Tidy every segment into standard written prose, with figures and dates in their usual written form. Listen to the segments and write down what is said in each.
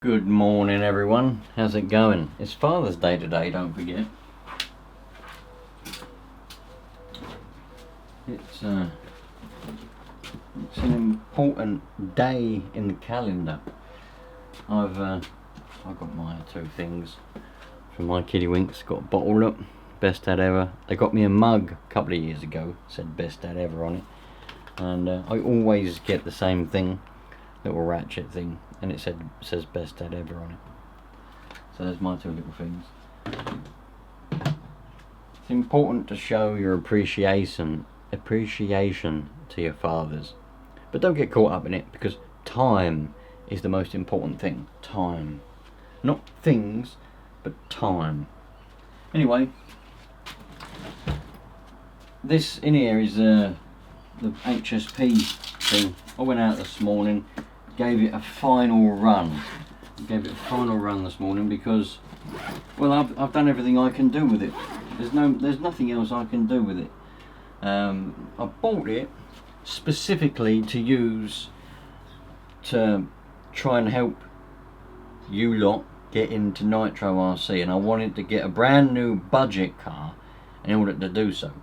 Good morning everyone, how's it going? It's Father's Day today, don't forget. It's an important day in the calendar. I've got my two things from my kiddie winks. Got a bottle up, best dad ever. They got me a mug a couple of years ago, said best dad ever on it. And I always get the same thing, little ratchet thing, and it says best dad ever on it. So there's my two little things. It's important to show your appreciation to your fathers, but don't get caught up in it, because time is the most important thing. Time, not things, but time. Anyway, this in here is the HSP thing. I went out this morning, gave it a final run. This morning because, well, I've done everything I can do with it. There's nothing else I can do with it. I bought it specifically to use to try and help you lot get into Nitro RC, and I wanted to get a brand new budget car in order to do so.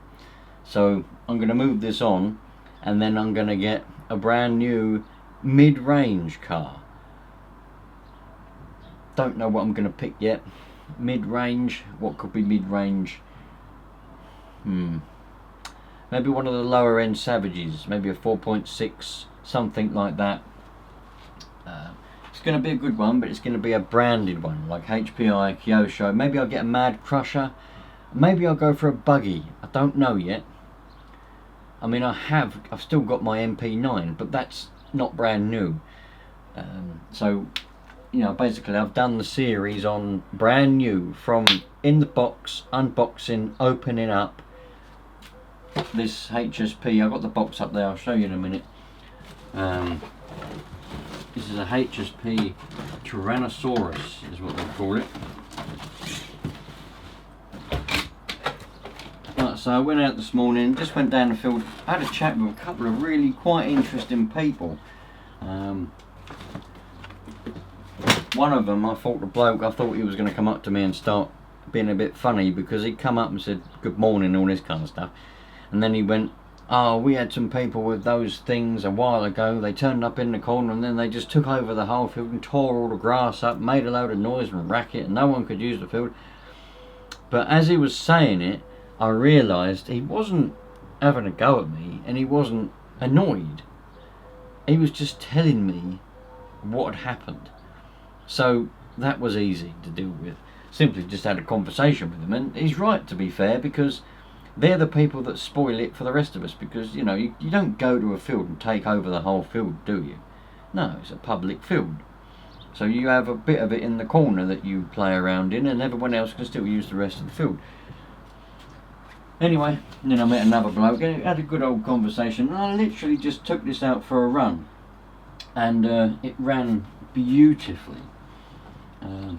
So I'm going to move this on, and then I'm going to get a brand new mid-range car. Don't know what I'm going to pick yet. Mid-range, what could be mid-range? Maybe one of the lower end Savages, maybe a 4.6, something like that. It's going to be a good one, but it's going to be a branded one, like HPI, Kyosho. Maybe I'll get a Mad Crusher. Maybe I'll go for a buggy. I don't know yet. I mean, I've still got my MP9, but that's not brand new. So, you know, basically I've done the series on brand new, from in the box, unboxing, opening up this HSP. I've got the box up there, I'll show you in a minute. This is a HSP Tyrannosaurus, is what they call it. So I went out this morning, just went down the field, had a chat with a couple of really quite interesting people. One of them, I thought he was going to come up to me and start being a bit funny, because he'd come up and said good morning and all this kind of stuff, and then he went, oh, we had some people with those things a while ago, they turned up in the corner and then they just took over the whole field and tore all the grass up, made a load of noise and racket, and no one could use the field. But as he was saying it, I realised he wasn't having a go at me, and he wasn't annoyed. He was just telling me what had happened. So that was easy to deal with. Simply just had a conversation with him, and he's right, to be fair, because they're the people that spoil it for the rest of us. Because, you know, you don't go to a field and take over the whole field, do you? No, it's a public field. So you have a bit of it in the corner that you play around in, and everyone else can still use the rest of the field. Anyway, then I met another bloke and had a good old conversation, and I literally just took this out for a run, and it ran beautifully. I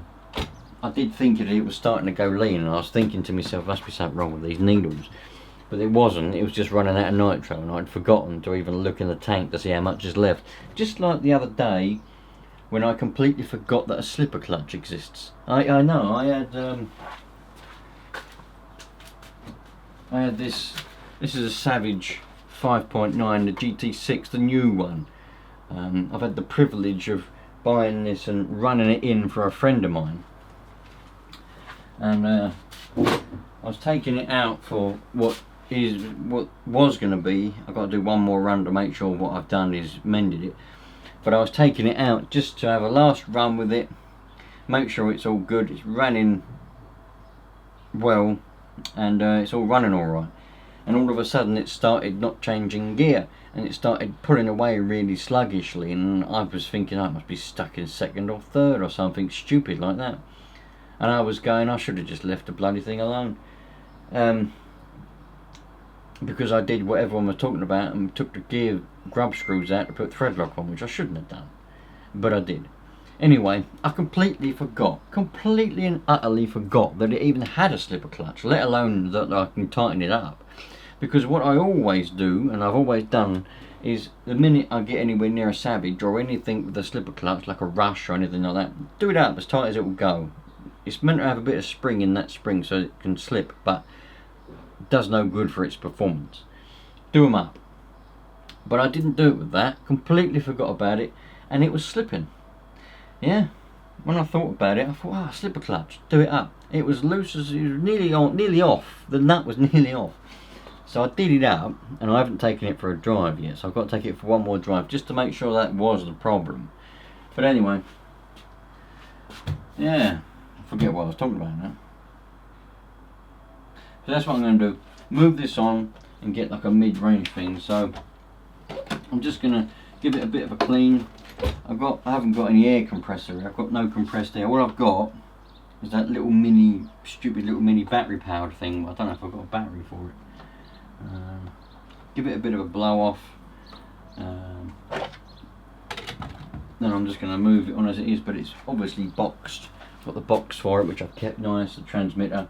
did think it was starting to go lean, and I was thinking to myself, must be something wrong with these needles, but it wasn't. It was just running out of nitro, and I'd forgotten to even look in the tank to see how much is left. Just like the other day when I completely forgot that a slipper clutch exists. I know, I had this is a Savage 5.9, the GT6, the new one. I've had the privilege of buying this and running it in for a friend of mine, and I was taking it out for what was going to be. I've got to do one more run to make sure what I've done is mended it, but I was taking it out just to have a last run with it, make sure it's all good, it's running well, and it's all running alright. And all of a sudden it started not changing gear, and it started pulling away really sluggishly, and I was thinking I must be stuck in second or third or something stupid like that. And I was going, I should have just left the bloody thing alone, because I did what everyone was talking about and took the gear grub screws out to put thread lock on, which I shouldn't have done, but I did. Anyway, I completely and utterly forgot that it even had a slipper clutch, let alone that I can tighten it up. Because what I always do, and I've always done, is the minute I get anywhere near a savage or anything with a slipper clutch, like a rush or anything like that, do it up as tight as it will go. It's meant to have a bit of spring in that spring so it can slip, but it does no good for its performance. Do them up. But I didn't do it with that, completely forgot about it, and it was slipping. Yeah, when I thought about it, I thought, slipper clutch, do it up. It was loose, as it was nearly off, the nut was nearly off. So I did it up, and I haven't taken it for a drive yet, so I've got to take it for one more drive just to make sure that was the problem. But anyway, yeah, I forget what I was talking about now. So that's what I'm going to do, move this on and get like a mid-range thing. So I'm just going to give it a bit of a clean. I haven't got any air compressor, I've got no compressed air. All I've got is that stupid little mini battery powered thing. I don't know if I've got a battery for it. Give it a bit of a blow off, then I'm just going to move it on as it is, but it's obviously boxed. I've got the box for it, which I've kept nice, the transmitter.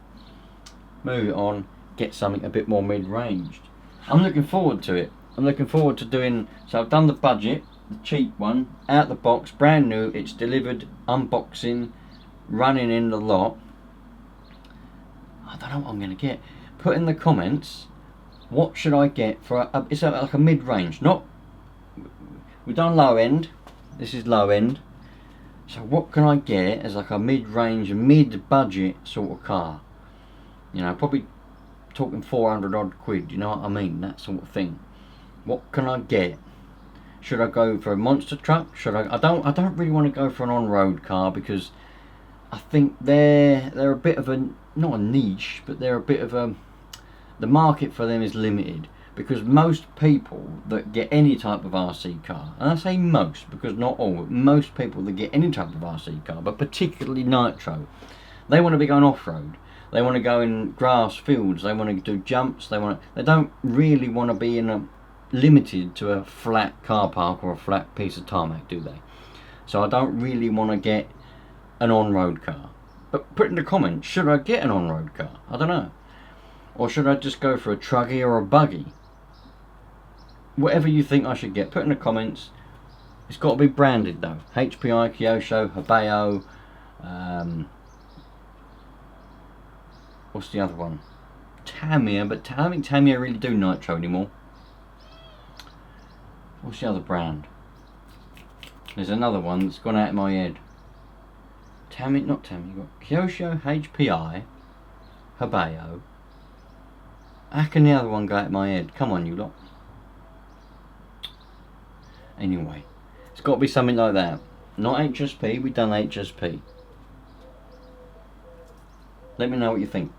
Move it on, get something a bit more mid-ranged. I'm looking forward to it. I'm looking forward to doing, so I've done the budget, the cheap one, out the box, brand new, it's delivered, unboxing, running in the lot. I don't know what I'm going to get. Put in the comments, what should I get for it's like a mid-range, we've done low end, this is low end, so what can I get as like a mid-range, mid-budget sort of car? You know, probably talking 400 odd quid, you know what I mean, that sort of thing. What can I get? Should I go for a monster truck? I don't really want to go for an on-road car, because I think they're a bit of a, not a niche, but they're a bit of a, the market for them is limited, because most people that get any type of RC car, and I say most because not all, but most people that get any type of RC car, but particularly Nitro, they want to be going off-road. They want to go in grass fields, they want to do jumps, they don't really want to be limited to a flat car park or a flat piece of tarmac, do they? So I don't really want to get an on-road car. But put in the comments, should I get an on-road car? I don't know. Or should I just go for a truggy or a buggy? Whatever you think I should get, put in the comments. It's got to be branded though. HPI, Kyosho, Hibeo, what's the other one? Tamiya, but I don't think Tamiya really do Nitro anymore. What's the other brand? There's another one that's gone out of my head. Not Tamiya, you've got Kyosho, HPI, Hibeo. How can the other one go out of my head? Come on, you lot. Anyway, it's got to be something like that. Not HSP, we've done HSP. Let me know what you think.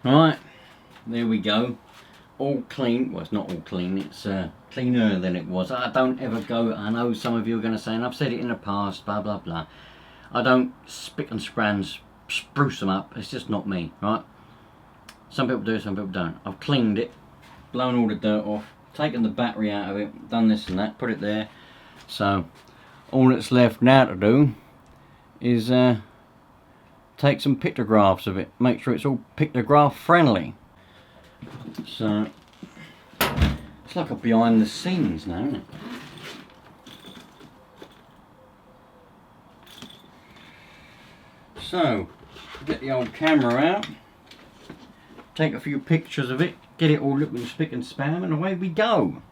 Right, there we go. All clean. Well, it's not all clean. It's cleaner than it was. I don't ever go. I know some of you are going to say, and I've said it in the past, blah blah blah. I don't spick and span, spruce them up. It's just not me, right? Some people do, some people don't. I've cleaned it, blown all the dirt off, taken the battery out of it, done this and that, put it there. So all that's left now to do is take some pictographs of it, make sure it's all pictograph friendly. So it's like a behind the scenes now, isn't it? So get the old camera out, take a few pictures of it, get it all looking spick and span, and away we go.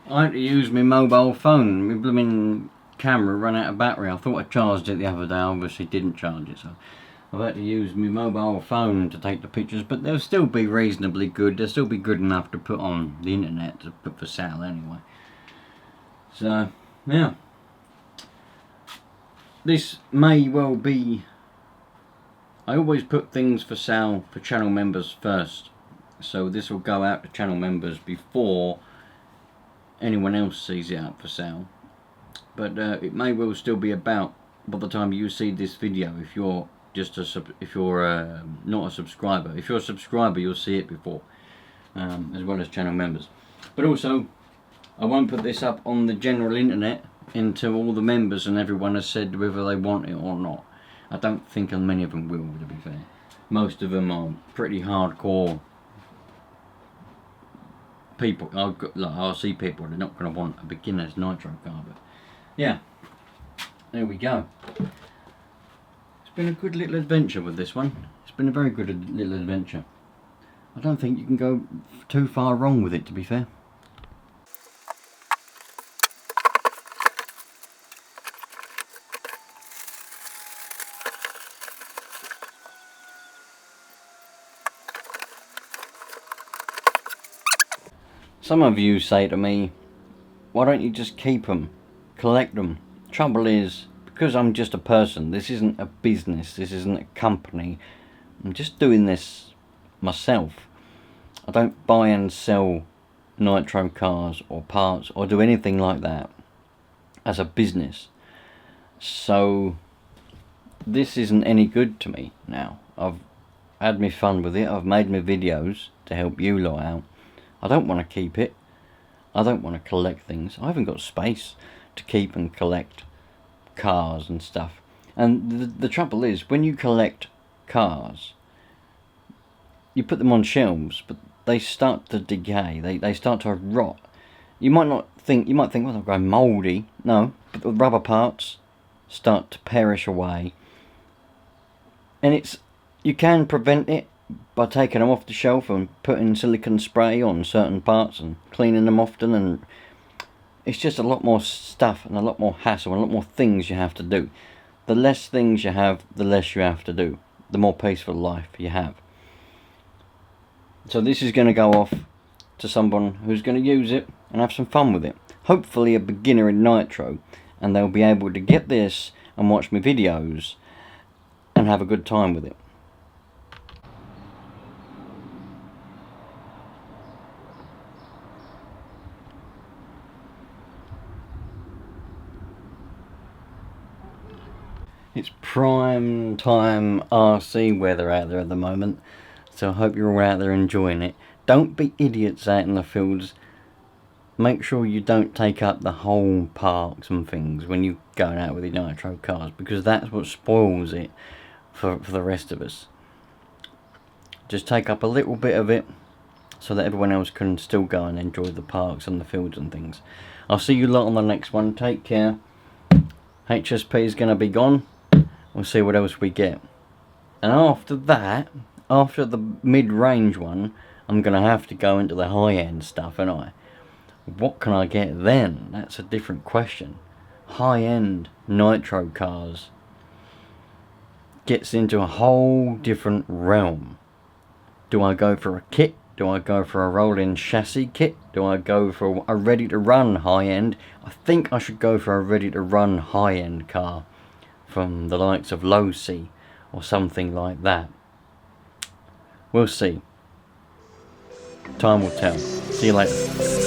I had to use my mobile phone. My blooming camera ran out of battery. I thought I charged it the other day, obviously didn't charge it, so I've had to use my mobile phone to take the pictures, but they'll still be reasonably good. They'll still be good enough to put on the internet, to put for sale anyway. So, yeah. This may well be... I always put things for sale for channel members first. So this will go out to channel members before anyone else sees it up for sale. But it may well still be about by the time you see this video, if you're just not a subscriber. If you're a subscriber, you'll see it before, as well as channel members. But also, I won't put this up on the general internet until all the members and everyone has said whether they want it or not. I don't think many of them will, to be fair. Most of them are pretty hardcore people. I'll see people, they're not going to want a beginner's Nitro car, but yeah, there we go. It's been a good little adventure with this one. It's been a very good little adventure. I don't think you can go too far wrong with it, to be fair. Some of you say to me, why don't you just keep them, collect them? Trouble is, because I'm just a person, this isn't a business, this isn't a company, I'm just doing this myself. I don't buy and sell Nitro cars or parts or do anything like that as a business. So this isn't any good to me now. I've had my fun with it, I've made my videos to help you lot out. I don't want to keep it. I don't want to collect things. I haven't got space to keep and collect cars and stuff. And the trouble is, when you collect cars, you put them on shelves, but they start to decay. They start to rot. You might think, well, they're going mouldy. No, but the rubber parts start to perish away. And you can prevent it by taking them off the shelf and putting silicone spray on certain parts and cleaning them often, and it's just a lot more stuff and a lot more hassle and a lot more things you have to do. The less things you have, the less you have to do, the more peaceful life you have. So this is going to go off to someone who's going to use it and have some fun with it. Hopefully a beginner in Nitro, and they'll be able to get this and watch my videos and have a good time with it. It's prime time RC weather out there at the moment, so I hope you're all out there enjoying it. Don't be idiots out in the fields. Make sure you don't take up the whole parks and things when you're going out with your Nitro cars, because that's what spoils it for the rest of us. Just take up a little bit of it so that everyone else can still go and enjoy the parks and the fields and things. I'll see you lot on the next one. Take care. HSP is going to be gone. We'll see what else we get. And after that, after the mid-range one, I'm going to have to go into the high-end stuff, and what can I get then? That's a different question. High-end Nitro cars gets into a whole different realm. Do I go for a kit? Do I go for a rolling chassis kit? Do I go for a ready-to-run high-end? I think I should go for a ready-to-run high-end car from the likes of Low C or something like that. We'll see. Time will tell. See you later.